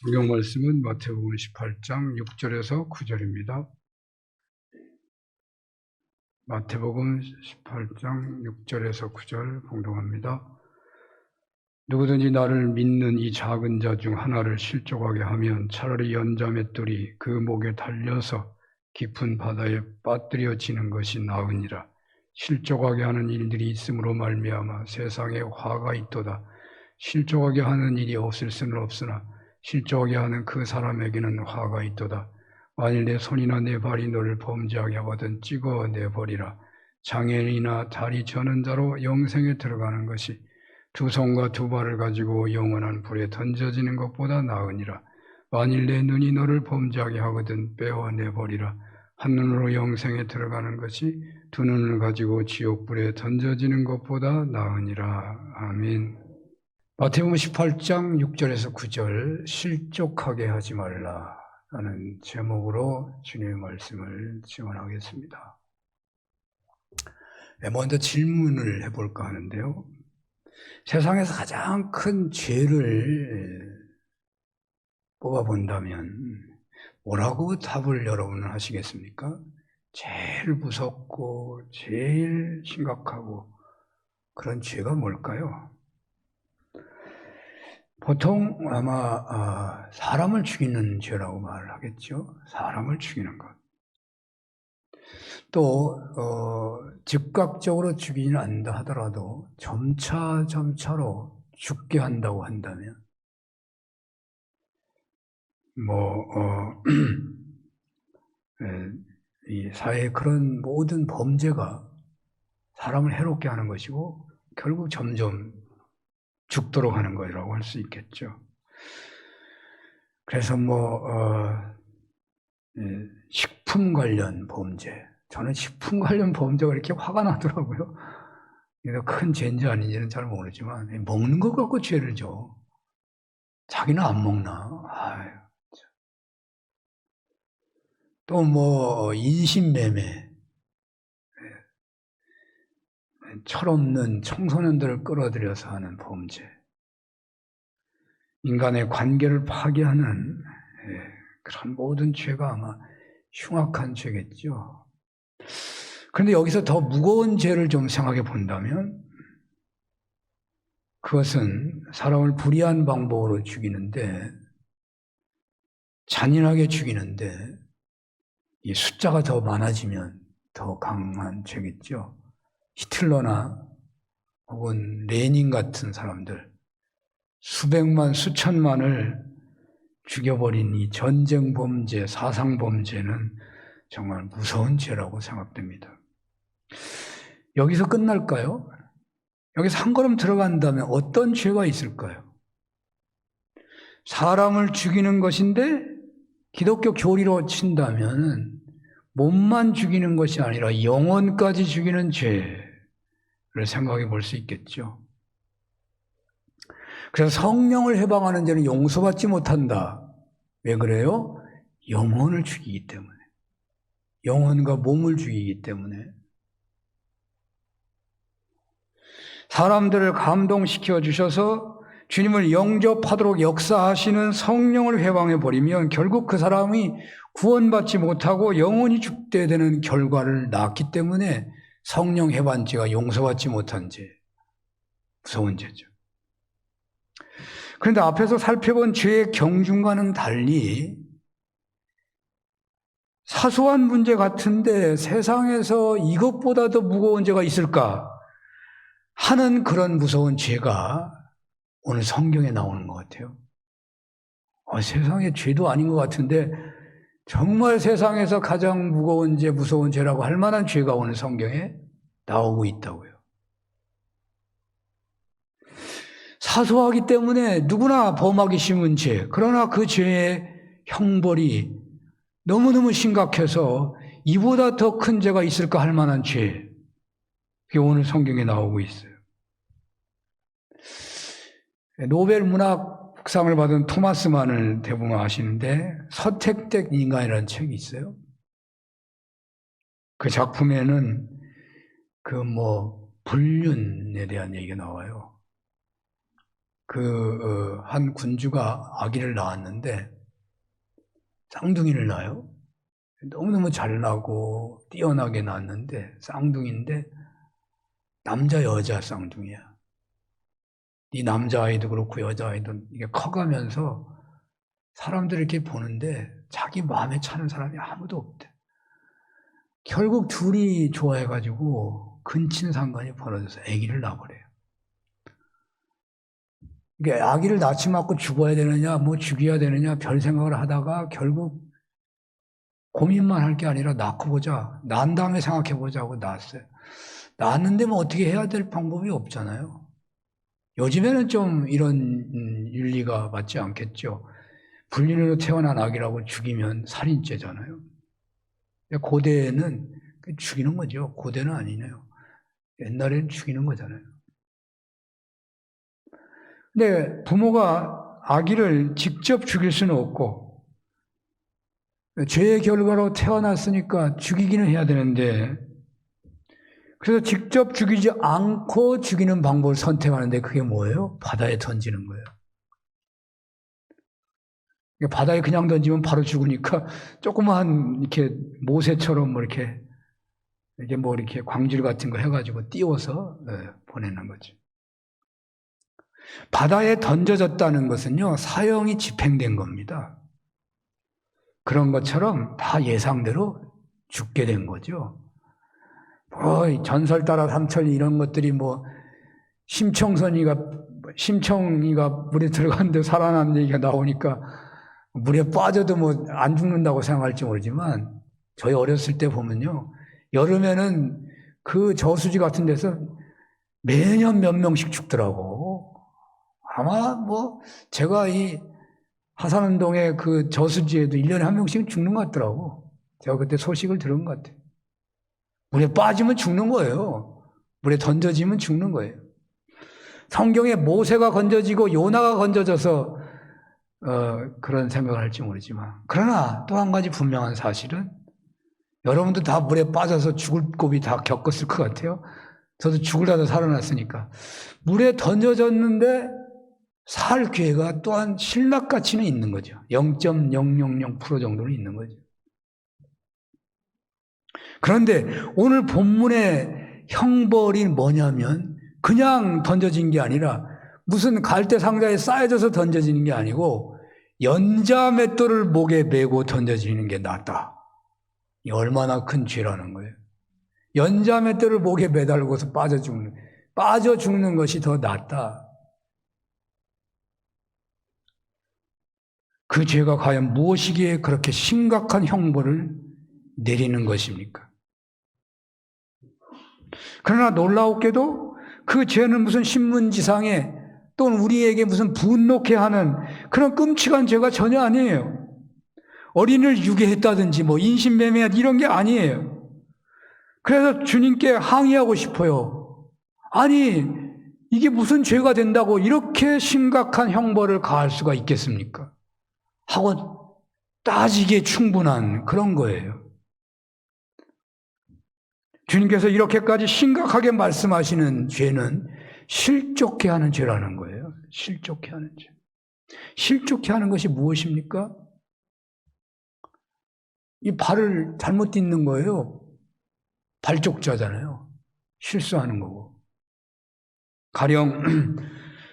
성경 말씀은 마태복음 18장 6절에서 9절입니다. 마태복음 18장 6절에서 9절 봉독합니다. 누구든지 나를 믿는 이 작은 자 중 하나를 실족하게 하면 차라리 연자맷돌이 그 목에 달려서 깊은 바다에 빠뜨려지는 것이 나으니라. 실족하게 하는 일들이 있음으로 말미암아 세상에 화가 있도다. 실족하게 하는 일이 없을 수는 없으나 실족하게 하는 그 사람에게는 화가 있도다. 만일 내 손이나 내 발이 너를 범죄하게 하거든 찍어내버리라. 장애인이나 다리 저는 자로 영생에 들어가는 것이 두 손과 두 발을 가지고 영원한 불에 던져지는 것보다 나으니라. 만일 내 눈이 너를 범죄하게 하거든 빼어내버리라. 한 눈으로 영생에 들어가는 것이 두 눈을 가지고 지옥불에 던져지는 것보다 나으니라. 아멘. 마태복음 18장 6절에서 9절 실족하게 하지 말라 라는 제목으로 주님의 말씀을 증언하겠습니다. 먼저 질문을 해볼까 하는데요. 세상에서 가장 큰 죄를 뽑아본다면 뭐라고 답을 여러분은 하시겠습니까? 제일 무섭고 제일 심각하고 그런 죄가 뭘까요? 보통 아마 사람을 죽이는 죄라고 말을 하겠죠. 사람을 죽이는 것. 또 즉각적으로 죽이지는 않는다 하더라도 점차로 죽게 한다고 한다면 이 사회의 그런 모든 범죄가 사람을 해롭게 하는 것이고 결국 점점 죽도록 하는 거라고 할 수 있겠죠. 그래서 식품 관련 범죄, 저는 식품 관련 범죄가 이렇게 화가 나더라고요. 이게 큰 죄인지 아닌지는 잘 모르지만 먹는 것 갖고 죄를 져. 자기는 안 먹나. 아유. 또 인신매매, 철없는 청소년들을 끌어들여서 하는 범죄, 인간의 관계를 파괴하는 그런 모든 죄가 아마 흉악한 죄겠죠. 그런데 여기서 더 무거운 죄를 좀 생각해 본다면 그것은 사람을 불의한 방법으로 죽이는데, 잔인하게 죽이는데 이 숫자가 더 많아지면 더 강한 죄겠죠. 히틀러나 혹은 레닌 같은 사람들, 수백만, 수천만을 죽여버린 이 전쟁 범죄, 사상 범죄는 정말 무서운 죄라고 생각됩니다. 여기서 끝날까요? 여기서 한 걸음 들어간다면 어떤 죄가 있을까요? 사람을 죽이는 것인데 기독교 교리로 친다면 몸만 죽이는 것이 아니라 영혼까지 죽이는 죄를 생각해 볼 수 있겠죠. 그래서 성령을 해방하는 죄는 용서받지 못한다. 왜 그래요? 영혼을 죽이기 때문에. 영혼과 몸을 죽이기 때문에. 사람들을 감동시켜 주셔서 주님을 영접하도록 역사하시는 성령을 해방해버리면 결국 그 사람이 구원받지 못하고 영원히 죽게 되는 결과를 낳기 때문에 성령 해방죄가 용서받지 못한 죄, 무서운 죄죠. 그런데 앞에서 살펴본 죄의 경중과는 달리 사소한 문제 같은데 세상에서 이것보다 더 무거운 죄가 있을까 하는 그런 무서운 죄가 오늘 성경에 나오는 것 같아요. 세상에 죄도 아닌 것 같은데 정말 세상에서 가장 무거운 죄, 무서운 죄라고 할 만한 죄가 오늘 성경에 나오고 있다고요. 사소하기 때문에 누구나 범하기 쉬운 죄, 그러나 그 죄의 형벌이 너무너무 심각해서 이보다 더 큰 죄가 있을까 할 만한 죄, 그게 오늘 성경에 나오고 있어요. 노벨 문학상을 받은 토마스 만을 대부분 아시는데 선택된 인간이라는 책이 있어요. 그 작품에는 불륜에 대한 얘기가 나와요. 한 군주가 아기를 낳았는데 쌍둥이를 낳아요. 너무너무 잘 나고 뛰어나게 낳았는데 쌍둥이인데 남자 여자 쌍둥이야. 이 남자아이도 그렇고 여자아이도 이게 커가면서 사람들이 이렇게 보는데 자기 마음에 차는 사람이 아무도 없대. 결국 둘이 좋아해가지고 근친상간이 벌어져서 아기를 낳아버려요. 이게 아기를 낳지 않고 죽어야 되느냐, 뭐 죽여야 되느냐 별 생각을 하다가 결국 고민만 할 게 아니라 낳고 보자. 낳은 다음에 생각해 보자고 낳았어요. 낳았는데 뭐 어떻게 해야 될 방법이 없잖아요. 요즘에는 좀 이런 윤리가 맞지 않겠죠. 불륜으로 태어난 아기라고 죽이면 살인죄잖아요. 고대에는 죽이는 거죠. 고대는 아니네요. 옛날에는 죽이는 거잖아요. 근데 부모가 아기를 직접 죽일 수는 없고 죄의 결과로 태어났으니까 죽이기는 해야 되는데 그래서 직접 죽이지 않고 죽이는 방법을 선택하는데 그게 뭐예요? 바다에 던지는 거예요. 바다에 그냥 던지면 바로 죽으니까 조그마한 이렇게 모세처럼 뭐 이렇게 광질 같은 거 해가지고 띄워서 보내는 거죠. 바다에 던져졌다는 것은요, 사형이 집행된 겁니다. 그런 것처럼 다 예상대로 죽게 된 거죠. 전설 따라 삼천리 이런 것들이 심청이가 물에 들어갔는데 살아난 얘기가 나오니까 물에 빠져도 안 죽는다고 생각할지 모르지만 저희 어렸을 때 보면요. 여름에는 그 저수지 같은 데서 매년 몇 명씩 죽더라고. 아마 제가 이 하산운동의 그 저수지에도 1년에 한 명씩 죽는 것 같더라고. 제가 그때 소식을 들은 것 같아요. 물에 빠지면 죽는 거예요. 물에 던져지면 죽는 거예요. 성경에 모세가 건져지고 요나가 건져져서 그런 생각을 할지 모르지만 그러나 또 한 가지 분명한 사실은 여러분도 다 물에 빠져서 죽을 고비 다 겪었을 것 같아요. 저도 죽으려다 살아났으니까. 물에 던져졌는데 살 기회가 또한 신락가치는 있는 거죠. 0.000% 정도는 있는 거죠. 그런데 오늘 본문의 형벌이 뭐냐면 그냥 던져진 게 아니라 무슨 갈대 상자에 쌓여져서 던져지는 게 아니고 연자맷돌을 목에 메고 던져지는 게 낫다. 이 얼마나 큰 죄라는 거예요. 연자맷돌을 목에 매달고서 빠져 죽는 것이 더 낫다. 그 죄가 과연 무엇이기에 그렇게 심각한 형벌을 내리는 것입니까? 그러나 놀라웠게도 그 죄는 무슨 신문지상에 또는 우리에게 무슨 분노케 하는 그런 끔찍한 죄가 전혀 아니에요. 어린이를 유괴했다든지 인신매매 이런 게 아니에요. 그래서 주님께 항의하고 싶어요. 아니 이게 무슨 죄가 된다고 이렇게 심각한 형벌을 가할 수가 있겠습니까? 하고 따지기에 충분한 그런 거예요. 주님께서 이렇게까지 심각하게 말씀하시는 죄는 실족해 하는 죄라는 거예요. 실족해 하는 죄. 실족해 하는 것이 무엇입니까? 이 발을 잘못 딛는 거예요. 발족자잖아요. 실수하는 거고. 가령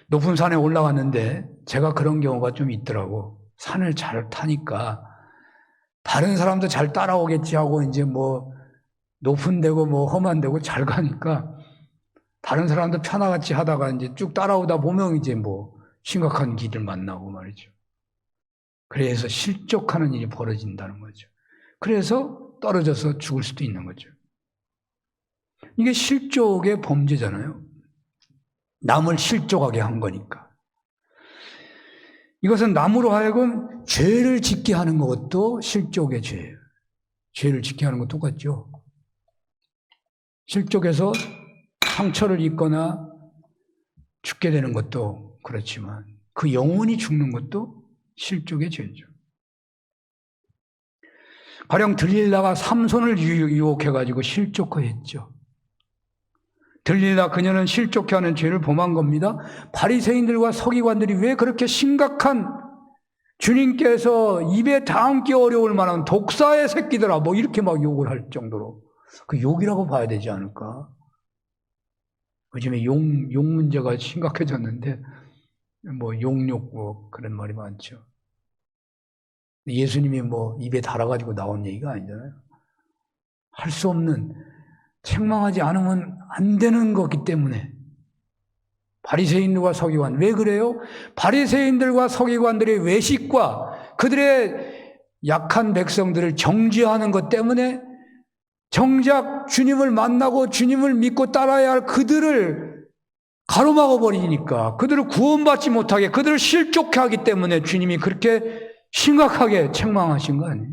높은 산에 올라갔는데 제가 그런 경우가 좀 있더라고. 산을 잘 타니까 다른 사람도 잘 따라오겠지 하고 이제 높은 데고 험한 데고 잘 가니까 다른 사람도 편하같이 하다가 이제 쭉 따라오다 보면 이제 심각한 길을 만나고 말이죠. 그래서 실족하는 일이 벌어진다는 거죠. 그래서 떨어져서 죽을 수도 있는 거죠. 이게 실족의 범죄잖아요. 남을 실족하게 한 거니까. 이것은 남으로 하여금 죄를 짓게 하는 것도 실족의 죄예요. 죄를 짓게 하는 것 똑같죠. 실족해서 상처를 입거나 죽게 되는 것도 그렇지만 그 영혼이 죽는 것도 실족의 죄죠. 가령 들릴라가 삼손을 유혹해가지고 실족했죠. 들리나 그녀는 실족해 하는 죄를 범한 겁니다. 바리새인들과 서기관들이 왜 그렇게 심각한, 주님께서 입에 담기 어려울 만한 독사의 새끼들아 뭐 이렇게 막 욕을 할 정도로, 그 욕이라고 봐야 되지 않을까? 요즘에 욕 문제가 심각해졌는데 뭐 욕 뭐 그런 말이 많죠. 예수님이 뭐 입에 달아가지고 나온 얘기가 아니잖아요. 할 수 없는, 책망하지 않으면 안 되는 거기 때문에. 바리새인들과 서기관, 왜 그래요? 바리새인들과 서기관들의 외식과 그들의 약한 백성들을 정죄하는 것 때문에 정작 주님을 만나고 주님을 믿고 따라야 할 그들을 가로막아 버리니까, 그들을 구원받지 못하게, 그들을 실족해 하기 때문에 주님이 그렇게 심각하게 책망하신 거 아니에요?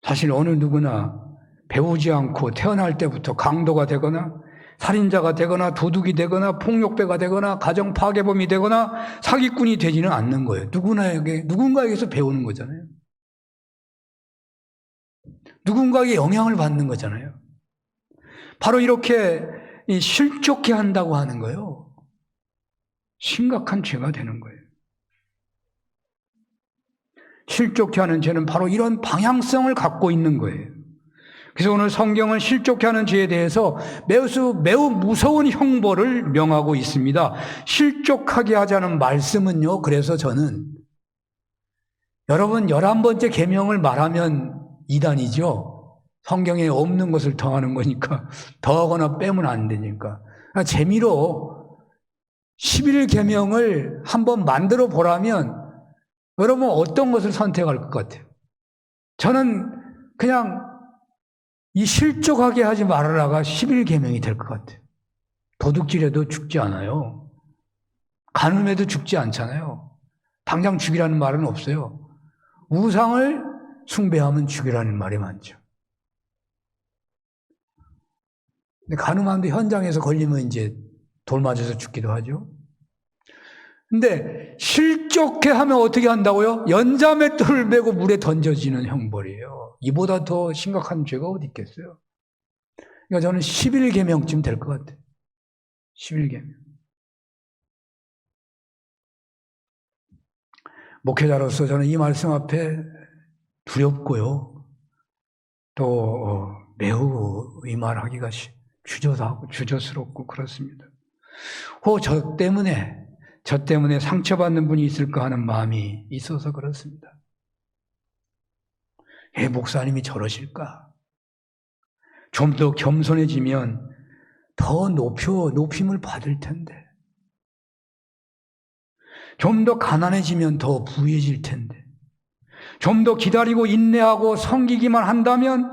사실 어느 누구나 배우지 않고 태어날 때부터 강도가 되거나 살인자가 되거나 도둑이 되거나 폭력배가 되거나 가정 파괴범이 되거나 사기꾼이 되지는 않는 거예요. 누군가에게서 배우는 거잖아요. 누군가에게 영향을 받는 거잖아요. 바로 이렇게 실족해 한다고 하는 거예요. 심각한 죄가 되는 거예요. 실족해 하는 죄는 바로 이런 방향성을 갖고 있는 거예요. 그래서 오늘 성경은 실족해 하는 죄에 대해서 매우 무서운 형벌을 명하고 있습니다. 실족하게 하자는 말씀은요, 그래서 저는 여러분 11번째 계명을 말하면 이단이죠. 성경에 없는 것을 더하는 거니까, 더하거나 빼면 안 되니까. 재미로 11계명을 한번 만들어 보라면 여러분 어떤 것을 선택할 것 같아요? 저는 그냥 이 실족하게 하지 말아라가 11계명이 될 것 같아요. 도둑질해도 죽지 않아요. 간음해도 죽지 않잖아요. 당장 죽이라는 말은 없어요. 우상을 숭배하면 죽이라는 말이 많죠. 근데 간음하는데 현장에서 걸리면 이제 돌 맞아서 죽기도 하죠. 근데 실족해 하면 어떻게 한다고요? 연자맷돌을 메고 물에 던져지는 형벌이에요. 이보다 더 심각한 죄가 어디 있겠어요? 그러니까 저는 11계명쯤 될 것 같아요. 11계명. 목회자로서 저는 이 말씀 앞에 두렵고요. 또 매우 이 말하기가 주저스럽고 그렇습니다. 저 때문에 상처받는 분이 있을까 하는 마음이 있어서 그렇습니다. 왜 목사님이 저러실까? 좀 더 겸손해지면 더 높임을 받을 텐데. 좀 더 가난해지면 더 부유해질 텐데. 좀 더 기다리고 인내하고 섬기기만 한다면,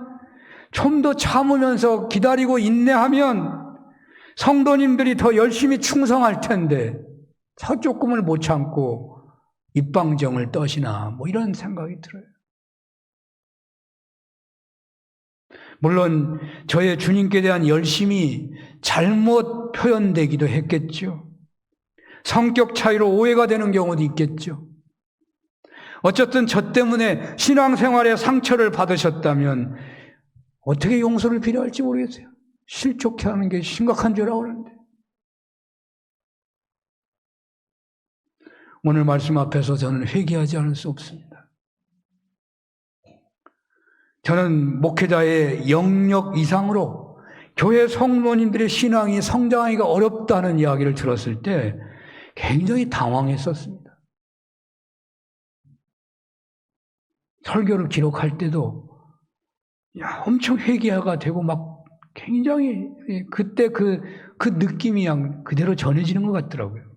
좀 더 참으면서 기다리고 인내하면 성도님들이 더 열심히 충성할 텐데, 조금을 못 참고 입방정을 떠시나 뭐 이런 생각이 들어요. 물론 저의 주님께 대한 열심이 잘못 표현되기도 했겠죠. 성격 차이로 오해가 되는 경우도 있겠죠. 어쨌든 저 때문에 신앙생활에 상처를 받으셨다면 어떻게 용서를 필요할지 모르겠어요. 실족해 하는 게 심각한 죄라고 그러는데. 오늘 말씀 앞에서 저는 회개하지 않을 수 없습니다. 저는 목회자의 영역 이상으로 교회 성도님들의 신앙이 성장하기가 어렵다는 이야기를 들었을 때 굉장히 당황했었습니다. 설교를 기록할 때도 엄청 회개가 되고 막 굉장히 그때 그 느낌이 그냥 그대로 전해지는 것 같더라고요.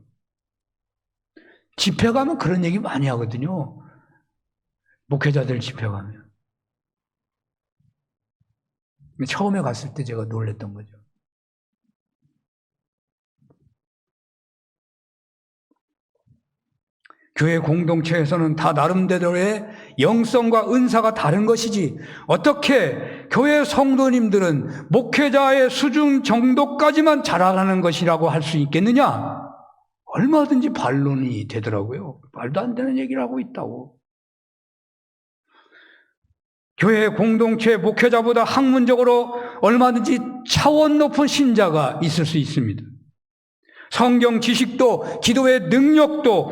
집회 가면 그런 얘기 많이 하거든요. 목회자들 집회 가면. 처음에 갔을 때 제가 놀랬던 거죠. 교회 공동체에서는 다 나름대로의 영성과 은사가 다른 것이지 어떻게 교회 성도님들은 목회자의 수준 정도까지만 자라가는 것이라고 할 수 있겠느냐? 얼마든지 반론이 되더라고요. 말도 안 되는 얘기를 하고 있다고. 교회 공동체 목회자보다 학문적으로 얼마든지 차원 높은 신자가 있을 수 있습니다. 성경 지식도 기도의 능력도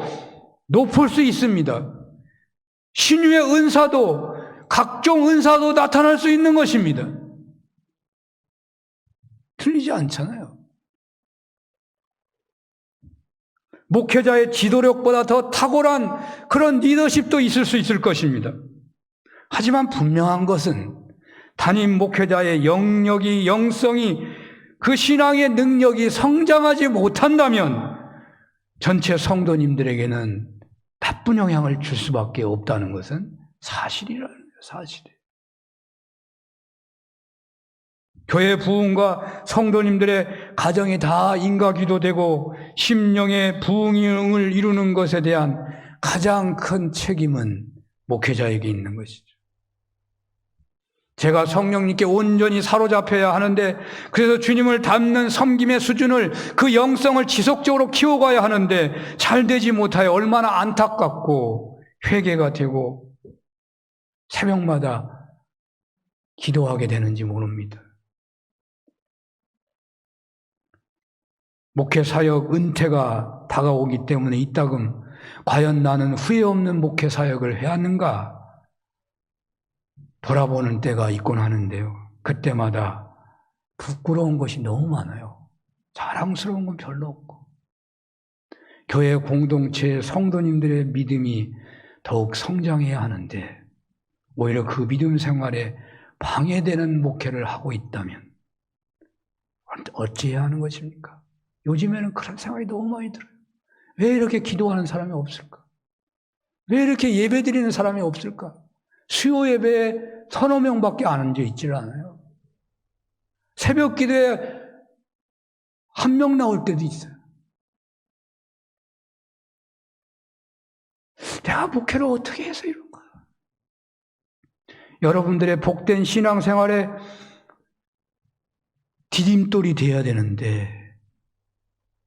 높을 수 있습니다. 신유의 은사도 각종 은사도 나타날 수 있는 것입니다. 틀리지 않잖아요. 목회자의 지도력보다 더 탁월한 그런 리더십도 있을 수 있을 것입니다. 하지만 분명한 것은 담임 목회자의 영역이, 영성이, 그 신앙의 능력이 성장하지 못한다면 전체 성도님들에게는 나쁜 영향을 줄 수밖에 없다는 것은 사실이라는 거예요. 사실이에요. 교회 부흥과 성도님들의 가정이 다 인과기도되고 심령의 부흥을 이루는 것에 대한 가장 큰 책임은 목회자에게 있는 것이죠. 제가 성령님께 온전히 사로잡혀야 하는데, 그래서 주님을 닮는 섬김의 수준을, 그 영성을 지속적으로 키워가야 하는데 잘 되지 못하여 얼마나 안타깝고 회개가 되고 새벽마다 기도하게 되는지 모릅니다. 목회사역 은퇴가 다가오기 때문에 이따금 과연 나는 후회 없는 목회사역을 해야 하는가 돌아보는 때가 있곤 하는데요. 그때마다 부끄러운 것이 너무 많아요. 자랑스러운 건 별로 없고. 교회 공동체의 성도님들의 믿음이 더욱 성장해야 하는데 오히려 그 믿음 생활에 방해되는 목회를 하고 있다면 어찌해야 하는 것입니까? 요즘에는 그런 생각이 너무 많이 들어요. 왜 이렇게 기도하는 사람이 없을까? 왜 이렇게 예배 드리는 사람이 없을까? 수요 예배에 1,000~2명밖에 안 앉아 있질 않아요. 새벽 기도에 1명 나올 때도 있어요. 내가 목회를 어떻게 해서 이런가? 여러분들의 복된 신앙생활에 디딤돌이 되어야 되는데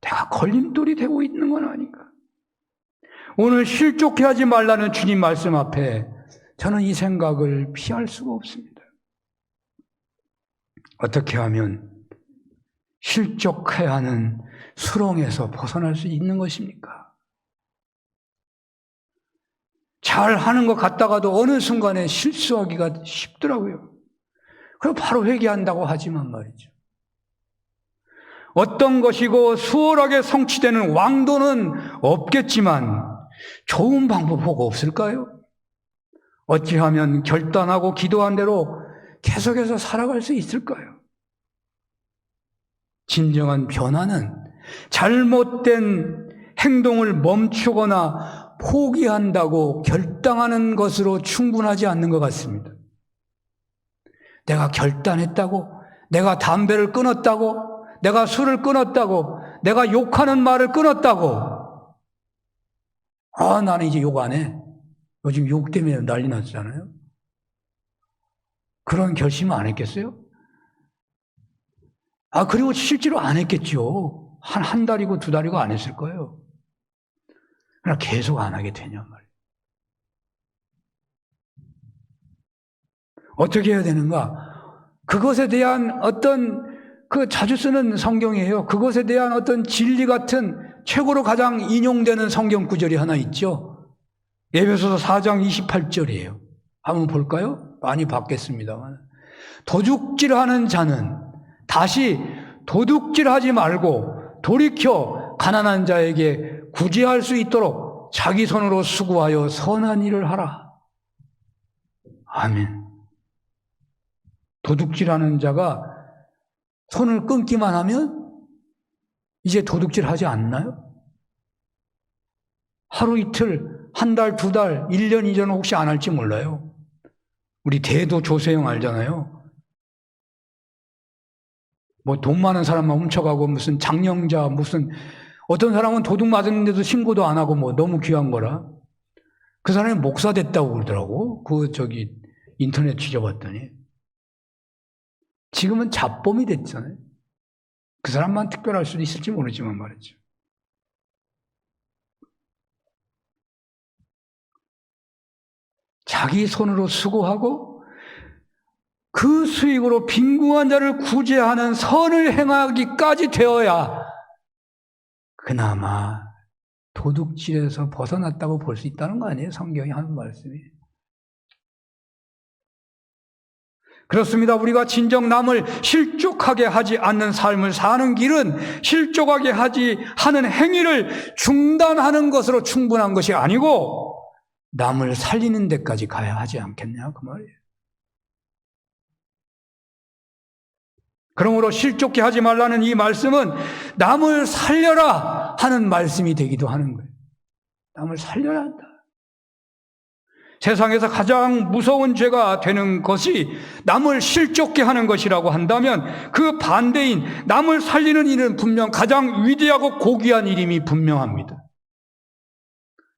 내가 걸림돌이 되고 있는 건 아닌가? 오늘 실족해하지 말라는 주님 말씀 앞에 저는 이 생각을 피할 수가 없습니다. 어떻게 하면 실족해야 하는 수렁에서 벗어날 수 있는 것입니까? 잘하는 것 같다가도 어느 순간에 실수하기가 쉽더라고요. 그럼 바로 회개한다고 하지만 말이죠. 어떤 것이고 수월하게 성취되는 왕도는 없겠지만 좋은 방법 뭐가 없을까요? 어찌하면 결단하고 기도한 대로 계속해서 살아갈 수 있을까요? 진정한 변화는 잘못된 행동을 멈추거나 포기한다고 결단하는 것으로 충분하지 않는 것 같습니다. 내가 결단했다고, 내가 담배를 끊었다고, 내가 술을 끊었다고, 내가 욕하는 말을 끊었다고, 나는 이제 욕 안 해. 요즘 욕 때문에 난리 났잖아요. 그런 결심을 안 했겠어요? 그리고 실제로 안 했겠죠. 한 달이고 2달이고 안 했을 거예요. 그러나 계속 안 하게 되냐 말이에요. 어떻게 해야 되는가? 그것에 대한 어떤 자주 쓰는 성경이에요. 그것에 대한 어떤 진리 같은 최고로 가장 인용되는 성경 구절이 하나 있죠. 에베소서 4장 28절이에요. 한번 볼까요? 많이 봤겠습니다만. 도둑질하는 자는 다시 도둑질하지 말고 돌이켜 가난한 자에게 구제할 수 있도록 자기 손으로 수고하여 선한 일을 하라. 아멘. 도둑질하는 자가 손을 끊기만 하면 이제 도둑질하지 않나요? 하루 이틀, 한 달, 2달, 1년, 2년 혹시 안 할지 몰라요. 우리 대도 조세영 알잖아요. 뭐 돈 많은 사람만 훔쳐가고 무슨 장령자 무슨 어떤 사람은 도둑 맞았는데도 신고도 안 하고 뭐 너무 귀한 거라. 그 사람이 목사 됐다고 그러더라고. 인터넷 뒤져봤더니. 지금은 잡범이 됐잖아요. 그 사람만 특별할 수도 있을지 모르지만 말이죠. 자기 손으로 수고하고 그 수익으로 빈궁한 자를 구제하는 선을 행하기까지 되어야 그나마 도둑질에서 벗어났다고 볼 수 있다는 거 아니에요? 성경이 하는 말씀이. 그렇습니다. 우리가 진정 남을 실족하게 하지 않는 삶을 사는 길은 실족하게 하는 행위를 중단하는 것으로 충분한 것이 아니고 남을 살리는 데까지 가야 하지 않겠냐 그 말이에요. 그러므로 실족해 하지 말라는 이 말씀은 남을 살려라 하는 말씀이 되기도 하는 거예요. 남을 살려야 한다. 세상에서 가장 무서운 죄가 되는 것이 남을 실족해 하는 것이라고 한다면 그 반대인 남을 살리는 일은 분명 가장 위대하고 고귀한 일임이 분명합니다.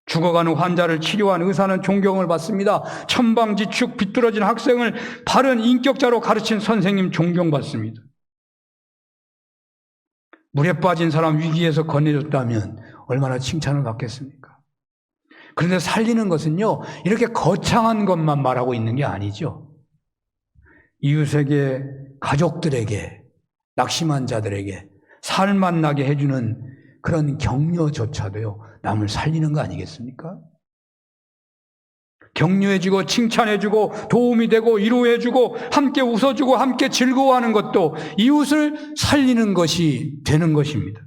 죽어가는 환자를 치료한 의사는 존경을 받습니다. 천방지축 비뚤어진 학생을 바른 인격자로 가르친 선생님 존경받습니다. 물에 빠진 사람 위기에서 건네줬다면 얼마나 칭찬을 받겠습니까? 그런데 살리는 것은요, 이렇게 거창한 것만 말하고 있는 게 아니죠. 이웃에게, 가족들에게, 낙심한 자들에게 살만 나게 해주는 그런 격려조차도요, 남을 살리는 거 아니겠습니까? 격려해주고 칭찬해주고 도움이 되고 위로해주고 함께 웃어주고 함께 즐거워하는 것도 이웃을 살리는 것이 되는 것입니다.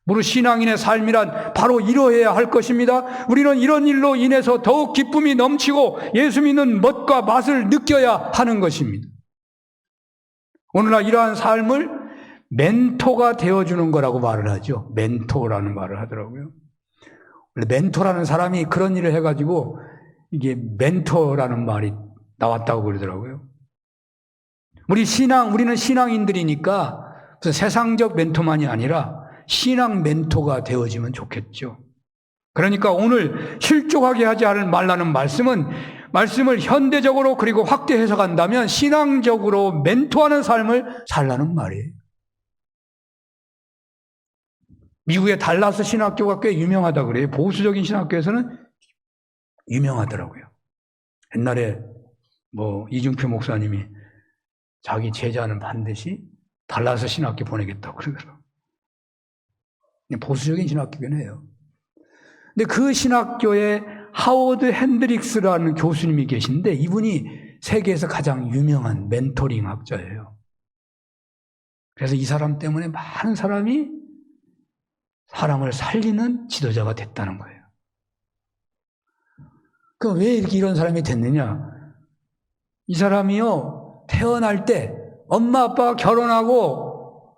무릇 신앙인의 삶이란 바로 이러해야 할 것입니다. 우리는 이런 일로 인해서 더욱 기쁨이 넘치고 예수 믿는 멋과 맛을 느껴야 하는 것입니다. 오늘날 이러한 삶을 멘토가 되어주는 거라고 말을 하죠. 멘토라는 말을 하더라고요. 원래 멘토라는 사람이 그런 일을 해가지고 이게 멘토라는 말이 나왔다고 그러더라고요. 우리는 신앙인들이니까 세상적 멘토만이 아니라 신앙 멘토가 되어지면 좋겠죠. 그러니까 오늘 실족하게 하지 말라는 말씀을 현대적으로 그리고 확대 해석한다면 신앙적으로 멘토하는 삶을 살라는 말이에요. 미국의 달라스 신학교가 꽤 유명하다 그래요. 보수적인 신학교에서는 유명하더라고요. 옛날에 이중표 목사님이 자기 제자는 반드시 달라스 신학교 보내겠다고 그러더라고요. 보수적인 신학교긴 해요. 근데 그 신학교에 하워드 핸드릭스라는 교수님이 계신데 이분이 세계에서 가장 유명한 멘토링 학자예요. 그래서 이 사람 때문에 많은 사람이 사람을 살리는 지도자가 됐다는 거예요. 그럼 왜 이렇게 이런 사람이 됐느냐? 이 사람이요, 태어날 때 엄마 아빠가 결혼하고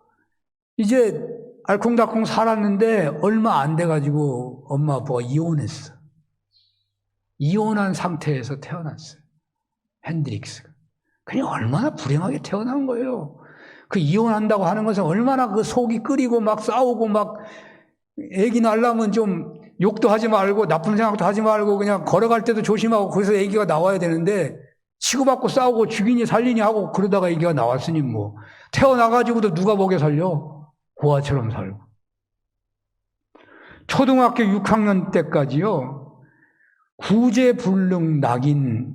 이제 알콩달콩 살았는데 얼마 안 돼가지고 엄마 아빠가 이혼했어. 이혼한 상태에서 태어났어요. 핸드릭스가. 그냥 얼마나 불행하게 태어난 거예요. 그 이혼한다고 하는 것은 얼마나 그 속이 끓이고 막 싸우고 막 애기 낳으려면 좀 욕도 하지 말고 나쁜 생각도 하지 말고 그냥 걸어갈 때도 조심하고 거기서 애기가 나와야 되는데 치고받고 싸우고 죽이니 살리니 하고 그러다가 애기가 나왔으니 태어나가지고도 누가 먹여 살려? 고아처럼 살고. 초등학교 6학년 때까지요, 구제불능 낙인,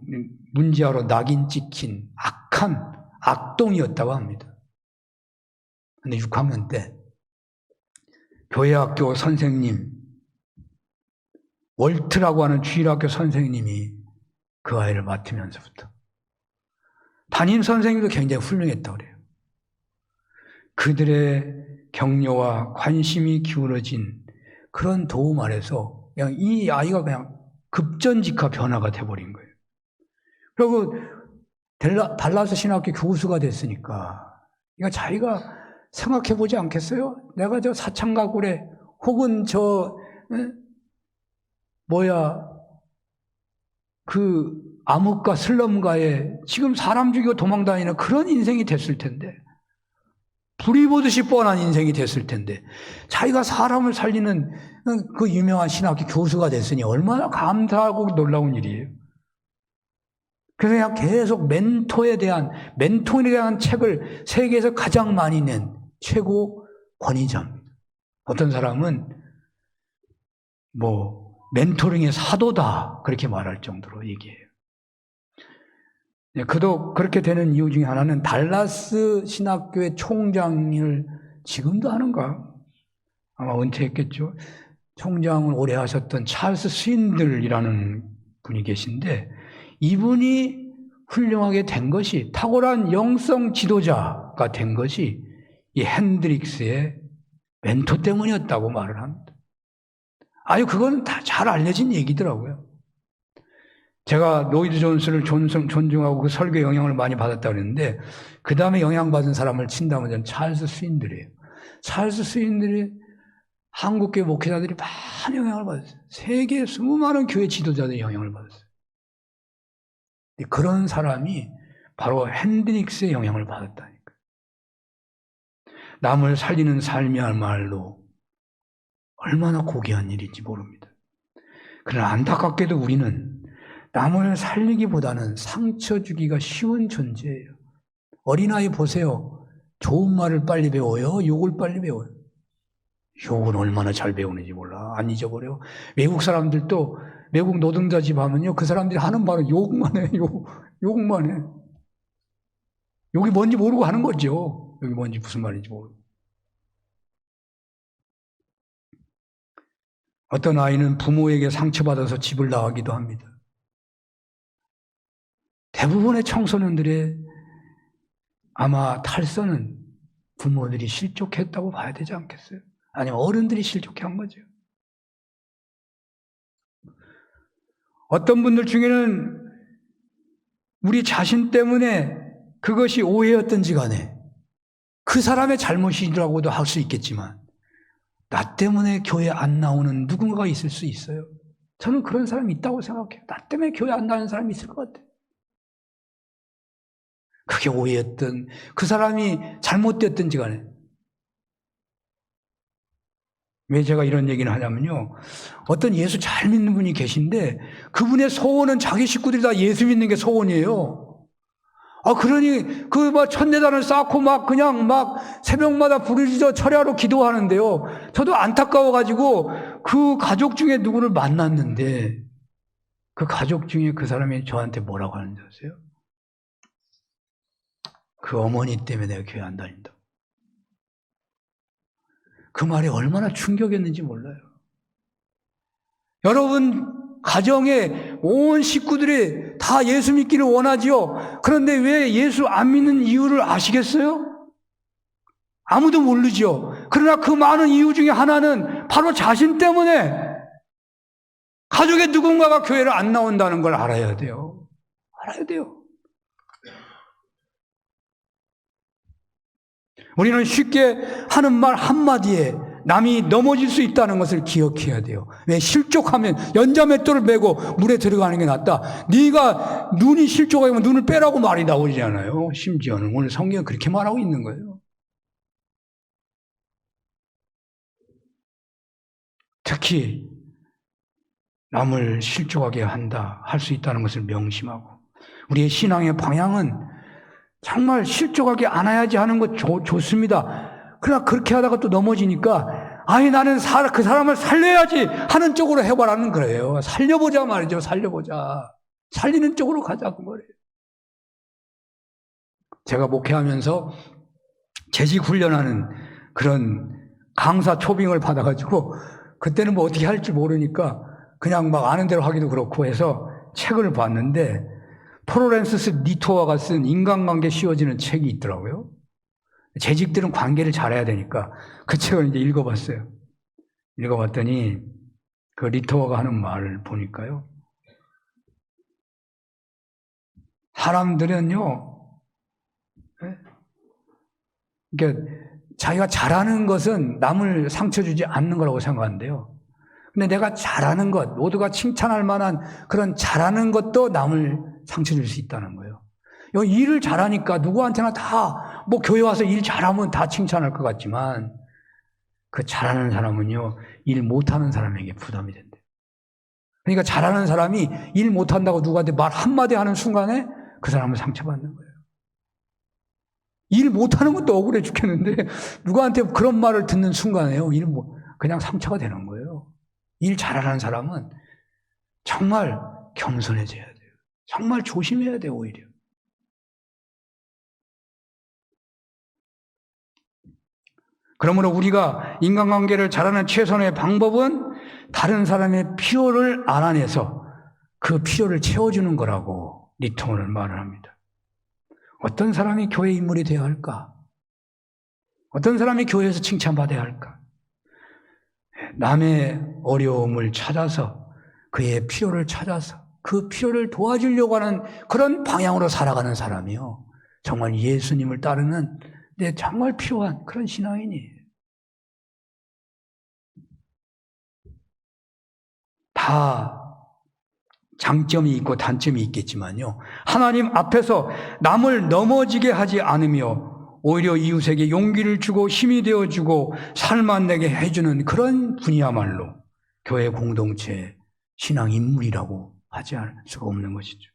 문제아로 낙인 찍힌 악한 악동이었다고 합니다. 근데 6학년 때 교회학교 선생님, 월트라고 하는 주일학교 선생님이 그 아이를 맡으면서부터 담임 선생님도 굉장히 훌륭했다고 그래요. 그들의 격려와 관심이 기울어진 그런 도움 아래서 그냥 이 아이가 그냥 급전직하 변화가 돼버린 거예요. 그리고 달라스 신학교 교수가 됐으니까 그러니까 자기가 생각해보지 않겠어요? 내가 저 사창가굴에 혹은 그 암흑가 슬럼가에 지금 사람 죽이고 도망다니는 그런 인생이 됐을 텐데, 불이 보듯이 뻔한 인생이 됐을 텐데 자기가 사람을 살리는 그 유명한 신학교 교수가 됐으니 얼마나 감사하고 놀라운 일이에요. 그래서 그냥 계속 멘토에 대한 책을 세계에서 가장 많이 낸 최고 권위자입니다. 어떤 사람은 멘토링의 사도다 그렇게 말할 정도로 얘기해요. 그도 그렇게 되는 이유 중에 하나는 달라스 신학교의 총장을 지금도 하는가? 아마 은퇴했겠죠. 총장을 오래 하셨던 찰스 스윈들이라는 분이 계신데 이분이 훌륭하게 된 것이 탁월한 영성 지도자가 된 것이 이 핸드릭스의 멘토 때문이었다고 말을 합니다. 아유, 그건 다 잘 알려진 얘기더라고요. 제가 로이드 존스를 존중하고 그 설교에 영향을 많이 받았다고 그랬는데 그 다음에 영향받은 사람을 친다면 저는 찰스 스윈들이에요. 찰스 스윈들이 한국교회 목회자들이 많은 영향을 받았어요. 세계 수많은 교회 지도자들이 영향을 받았어요. 그런 사람이 바로 핸드릭스의 영향을 받았다니까요. 남을 살리는 삶이야말로 얼마나 고귀한 일인지 모릅니다. 그러나 안타깝게도 우리는 남을 살리기보다는 상처 주기가 쉬운 존재예요. 어린아이 보세요. 좋은 말을 빨리 배워요? 욕을 빨리 배워요? 욕은 얼마나 잘 배우는지 몰라. 안 잊어버려. 외국 사람들도 외국 노동자 집 하면요. 그 사람들이 하는 말은 욕만 해. 욕만 해. 욕이 뭔지 모르고 하는 거죠. 욕이 뭔지 무슨 말인지 모르고. 어떤 아이는 부모에게 상처받아서 집을 나가기도 합니다. 대부분의 청소년들의 아마 탈선은 부모들이 실족했다고 봐야 되지 않겠어요? 아니면 어른들이 실족해 한 거죠. 어떤 분들 중에는 우리 자신 때문에 그것이 오해였던지 간에 그 사람의 잘못이라고도 할 수 있겠지만 나 때문에 교회 안 나오는 누군가가 있을 수 있어요. 저는 그런 사람이 있다고 생각해요. 나 때문에 교회 안 나오는 사람이 있을 것 같아요. 그게 오해였든 그 사람이 잘못됐든지 간에. 왜 제가 이런 얘기를 하냐면요. 어떤 예수 잘 믿는 분이 계신데 그분의 소원은 자기 식구들이 다 예수 믿는 게 소원이에요. 그러니 그 막 천내단을 쌓고 막 그냥 막 새벽마다 부르짖어 철야로 기도하는데요. 저도 안타까워가지고 그 가족 중에 누구를 만났는데 그 가족 중에 그 사람이 저한테 뭐라고 하는지 아세요? 그 어머니 때문에 내가 교회 안 다닌다. 그 말이 얼마나 충격이었는지 몰라요. 여러분 가정에 온 식구들이 다 예수 믿기를 원하지요. 그런데 왜 예수 안 믿는 이유를 아시겠어요? 아무도 모르죠. 그러나 그 많은 이유 중에 하나는 바로 자신 때문에 가족의 누군가가 교회를 안 나온다는 걸 알아야 돼요. 알아야 돼요. 우리는 쉽게 하는 말 한마디에 남이 넘어질 수 있다는 것을 기억해야 돼요. 왜? 실족하면 연자맷돌을 메고 물에 들어가는 게 낫다. 네가 눈이 실족하면 눈을 빼라고 말이 나오잖아요. 심지어는 오늘 성경은 그렇게 말하고 있는 거예요. 특히 남을 실족하게 한다, 할 수 있다는 것을 명심하고 우리의 신앙의 방향은 정말 실족하게 안아야지 하는 것 좋습니다. 그러나 그렇게 하다가 또 넘어지니까 나는 그 사람을 살려야지 하는 쪽으로 해보라는 거예요. 살려보자 말이죠. 살려보자. 살리는 쪽으로 가자 그 말이에요. 제가 목회하면서 재직 훈련하는 그런 강사 초빙을 받아가지고 그때는 뭐 어떻게 할지 모르니까 그냥 막 아는 대로 하기도 그렇고 해서 책을 봤는데 프로렌시스 니토아가 쓴 인간관계 쉬워지는 책이 있더라고요. 재직들은 관계를 잘해야 되니까 그 책을 이제 읽어봤어요. 읽어봤더니 그 리토아가 하는 말을 보니까요. 사람들은요, 그러니까 자기가 잘하는 것은 남을 상처 주지 않는 거라고 생각하는데요. 근데 내가 잘하는 것, 모두가 칭찬할 만한 그런 잘하는 것도 남을 상처 줄 수 있다는 거예요. 일을 잘하니까 누구한테나 다 뭐 교회 와서 일 잘하면 다 칭찬할 것 같지만 그 잘하는 사람은요, 일 못하는 사람에게 부담이 된대요. 그러니까 잘하는 사람이 일 못한다고 누구한테 말 한마디 하는 순간에 그 사람은 상처받는 거예요. 일 못하는 것도 억울해 죽겠는데 누구한테 그런 말을 듣는 순간에요, 그냥 상처가 되는 거예요. 일 잘하는 사람은 정말 겸손해져야 돼요. 정말 조심해야 돼요, 오히려. 그러므로 우리가 인간관계를 잘하는 최선의 방법은 다른 사람의 필요를 알아내서 그 필요를 채워주는 거라고 리통은 말을 합니다. 어떤 사람이 교회 인물이 되어야 할까? 어떤 사람이 교회에서 칭찬받아야 할까? 남의 어려움을 찾아서 그의 필요를 찾아서 그 필요를 도와주려고 하는 그런 방향으로 살아가는 사람이요. 정말 예수님을 따르는 정말 필요한 그런 신앙인이에요. 다 장점이 있고 단점이 있겠지만요. 하나님 앞에서 남을 넘어지게 하지 않으며 오히려 이웃에게 용기를 주고 힘이 되어주고 살만내게 해주는 그런 분이야말로 교회 공동체의 신앙 인물이라고 하지 않을 수가 없는 것이죠.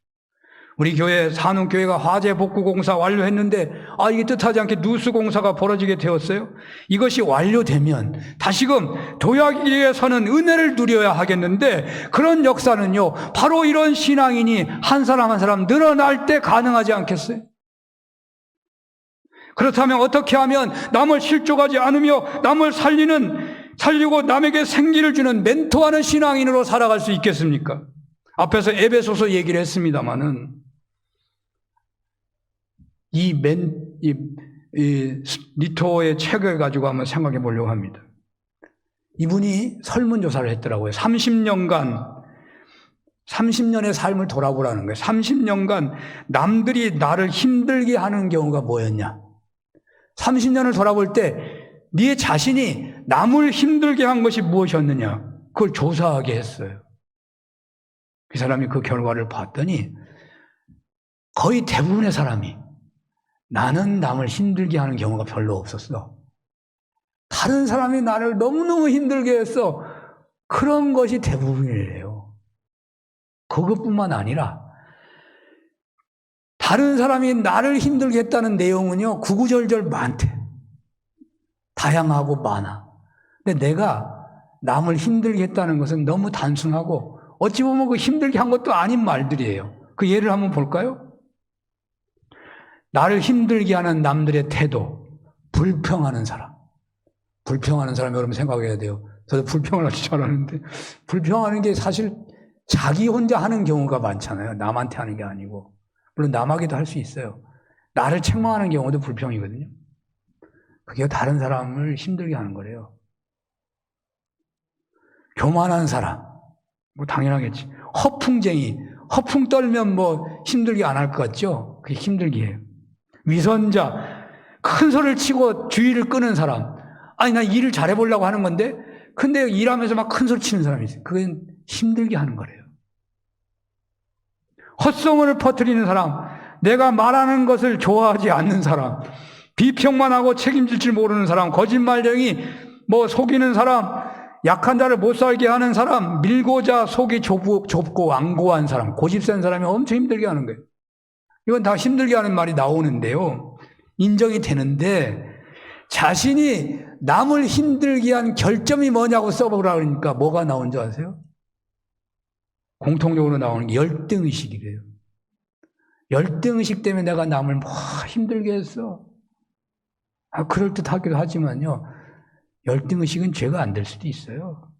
우리 교회 산업교회가 화재 복구 공사 완료했는데 이게 뜻하지 않게 누수 공사가 벌어지게 되었어요. 이것이 완료되면 다시금 도약위에서는 은혜를 누려야 하겠는데 그런 역사는요 바로 이런 신앙인이 한 사람 한 사람 늘어날 때 가능하지 않겠어요? 그렇다면 어떻게 하면 남을 실족하지 않으며 남을 살리고 남에게 생기를 주는 멘토하는 신앙인으로 살아갈 수 있겠습니까? 앞에서 에베소서 얘기를 했습니다마는 이 리토의 책을 가지고 한번 생각해 보려고 합니다. 이분이 설문조사를 했더라고요. 30년의 삶을 돌아보라는 거예요. 30년간 남들이 나를 힘들게 하는 경우가 뭐였냐? 30년을 돌아볼 때 네 자신이 남을 힘들게 한 것이 무엇이었느냐? 그걸 조사하게 했어요. 그 사람이 그 결과를 봤더니 거의 대부분의 사람이 나는 남을 힘들게 하는 경우가 별로 없었어. 다른 사람이 나를 너무너무 힘들게 했어. 그런 것이 대부분이래요. 그것뿐만 아니라 다른 사람이 나를 힘들게 했다는 내용은요 구구절절 많대. 다양하고 많아. 근데 내가 남을 힘들게 했다는 것은 너무 단순하고 어찌 보면 그 힘들게 한 것도 아닌 말들이에요. 그 예를 한번 볼까요? 나를 힘들게 하는 남들의 태도, 불평하는 사람. 불평하는 사람 여러분 생각해야 돼요. 저도 불평을 아주 잘하는데 불평하는 게 사실 자기 혼자 하는 경우가 많잖아요. 남한테 하는 게 아니고. 물론 남에게도 할 수 있어요. 나를 책망하는 경우도 불평이거든요. 그게 다른 사람을 힘들게 하는 거래요. 교만한 사람, 뭐 당연하겠지. 허풍쟁이, 허풍 떨면 뭐 힘들게 안 할 것 같죠? 그게 힘들게 해요. 위선자, 큰 소리를 치고 주의를 끄는 사람. 나 일을 잘해보려고 하는 건데, 근데 일하면서 막 큰 소리 치는 사람이 있어요. 그건 힘들게 하는 거래요. 헛소문을 퍼뜨리는 사람, 내가 말하는 것을 좋아하지 않는 사람, 비평만 하고 책임질 줄 모르는 사람, 거짓말쟁이, 뭐 속이는 사람, 약한 자를 못 살게 하는 사람, 밀고자 속이 좁고 완고한 사람, 고집센 사람이 엄청 힘들게 하는 거예요. 이건 다 힘들게 하는 말이 나오는데요. 인정이 되는데 자신이 남을 힘들게 한 결점이 뭐냐고 써보라 그러니까 뭐가 나온 줄 아세요? 공통적으로 나오는 게 열등의식이래요. 열등의식 때문에 내가 남을 뭐 힘들게 했어. 그럴듯하기도 하지만요. 열등의식은 죄가 안 될 수도 있어요.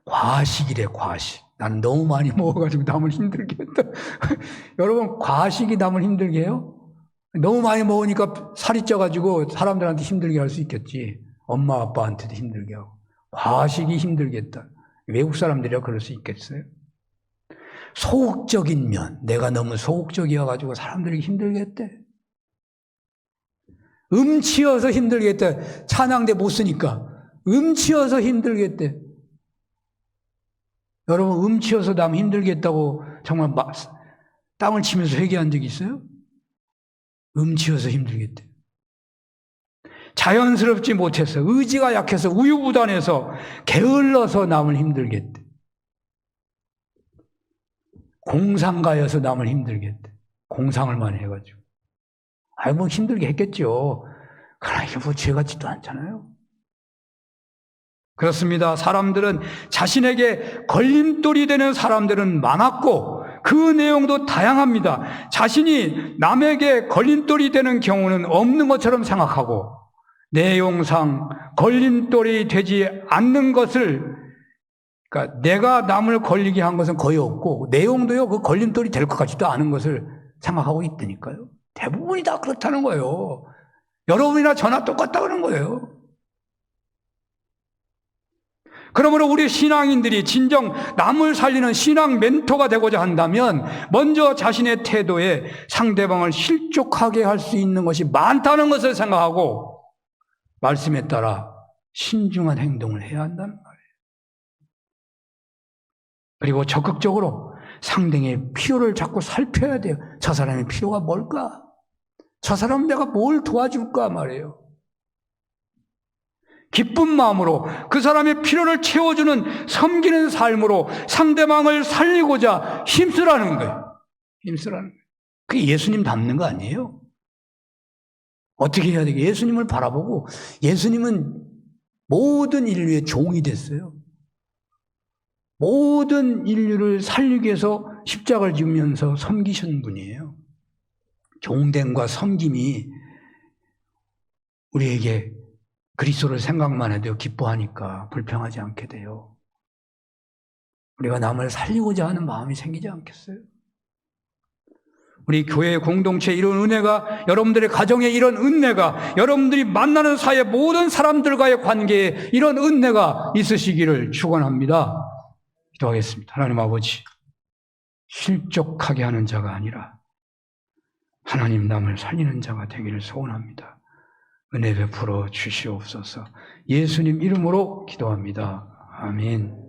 과식이래, 과식. 나는 너무 많이 먹어가지고 남을 힘들게 했다. 여러분, 과식이 남을 힘들게 해요? 너무 많이 먹으니까 살이 쪄가지고 사람들한테 힘들게 할 수 있겠지. 엄마, 아빠한테도 힘들게 하고. 과식이 힘들게 했다. 외국 사람들이야 그럴 수 있겠어요? 소극적인 면, 내가 너무 소극적이어가지고 사람들이 힘들게 했대. 음치여서 힘들게 했대. 찬양대 못 쓰니까. 음치여서 힘들게 했대. 여러분, 음치여서 남 힘들게 했다고 정말 땅을 치면서 회개한 적이 있어요? 음치여서 힘들게 했대. 자연스럽지 못해서, 의지가 약해서, 우유부단해서, 게을러서 남을 힘들게 했대. 공상가여서 남을 힘들게 했대. 공상을 많이 해가지고. 뭐 힘들게 했겠죠. 그러나 이게 뭐 죄 같지도 않잖아요. 그렇습니다. 사람들은 자신에게 걸림돌이 되는 사람들은 많았고 그 내용도 다양합니다. 자신이 남에게 걸림돌이 되는 경우는 없는 것처럼 생각하고 내용상 걸림돌이 되지 않는 것을, 그러니까 내가 남을 걸리게 한 것은 거의 없고 내용도요 그 걸림돌이 될 것 같지도 않은 것을 생각하고 있다니까요. 대부분이 다 그렇다는 거예요. 여러분이나 저나 똑같다는 거예요. 그러므로 우리 신앙인들이 진정 남을 살리는 신앙 멘토가 되고자 한다면 먼저 자신의 태도에 상대방을 실족하게 할 수 있는 것이 많다는 것을 생각하고 말씀에 따라 신중한 행동을 해야 한다는 말이에요. 그리고 적극적으로 상대의 필요를 자꾸 살펴야 돼요. 저 사람의 필요가 뭘까? 저 사람 내가 뭘 도와줄까 말이에요. 기쁜 마음으로 그 사람의 필요를 채워주는 섬기는 삶으로 상대방을 살리고자 힘쓰라는 거예요. 힘쓰라는 거예요. 그게 예수님 닮는 거 아니에요? 어떻게 해야 되게? 예수님을 바라보고 예수님은 모든 인류의 종이 됐어요. 모든 인류를 살리기 위해서 십자가를 지으면서 섬기신 분이에요. 종됨과 섬김이 우리에게 그리스도를 생각만 해도 기뻐하니까 불평하지 않게 돼요. 우리가 남을 살리고자 하는 마음이 생기지 않겠어요? 우리 교회 공동체에 이런 은혜가, 여러분들의 가정에 이런 은혜가, 여러분들이 만나는 사이의 모든 사람들과의 관계에 이런 은혜가 있으시기를 축원합니다. 기도하겠습니다. 하나님 아버지, 실족하게 하는 자가 아니라 하나님 남을 살리는 자가 되기를 소원합니다. 은혜 베풀어 주시옵소서. 예수님 이름으로 기도합니다. 아멘.